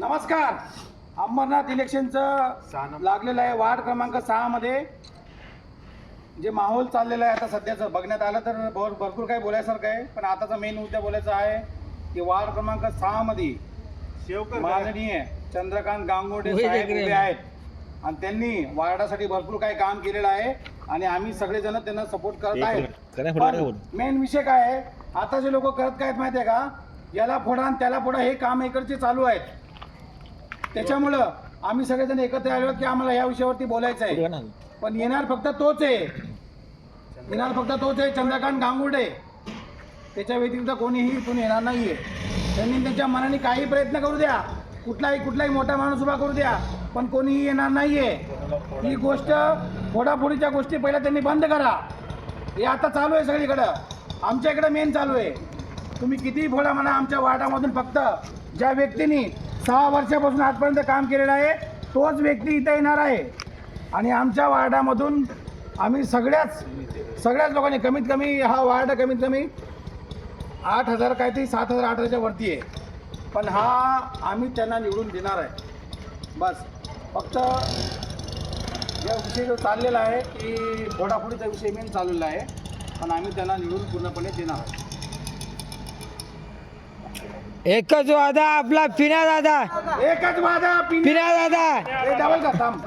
नमस्कार. अंबरनाथ इलेक्शनचं लागलेलं आहे. वार्ड क्रमांक 6 मध्ये जे माहोल चाललेला आहे आता सध्याचं बघण्यात आलं तर भरपूर काही बोलायसारखं आहे. पण आताचा मेन मुद्दा बोलायचा आहे की वार्ड क्रमांक 6 मध्ये माननीय चंद्रकांत गांगुर्डे साहेब उभे आहेत आणि त्यांनी वार्डासाठी भरपूर काही काम केलेलं आहे आणि आम्ही सगळेजण त्यांना सपोर्ट करत आहेत. मेन विषय काय आहे, आता जे लोक करत काय आहेत माहिती आहे का, याला फोडा आणि त्याला फोडा हे काम इकडचे चालू आहेत. त्याच्यामुळं आम्ही सगळेजण एकत्र आलो की आम्हाला या विषयावरती बोलायचं आहे. पण येणार फक्त तोच आहे, चंद्रकांत गांगुर्डे. त्याच्या व्यतिरिक्त कोणीही इथून येणार नाहीये. त्यांनी त्यांच्या मनाने काही प्रयत्न करू द्या, कुठलाही मोठा माणूस उभा करू द्या, पण कोणीही येणार नाहीये. ही गोष्ट फोडाफोडीच्या गोष्टी पहिल्या त्यांनी बंद करा. हे आता चालू आहे सगळीकडं, आमच्या इकडे मेन चालू आहे. तुम्ही कितीही फोडा म्हणा, आमच्या वार्डामधून फक्त ज्या व्यक्तींनी 6 वर्षापासून आजपर्यंत काम केलेलं आहे तोच व्यक्ती इथं येणार आहे. आणि आमच्या वार्डामधून आम्ही सगळ्याच लोकांनी कमीत कमी हा वार्ड कमीत कमी 8,000 काहीतरी 7,000 8,000च्या वरती आहे. पण हा आम्ही त्यांना निवडून देणार आहे. बस फक्त या विषय जो चाललेला आहे की फोडाफोडीचा विषय मेन चाललेला आहे, पण आम्ही त्यांना निवडून पूर्णपणे देणार आहे. एकच वादा आपला पिण्या दादा, एकच वादा पिण्या दादा. डबल का थांब.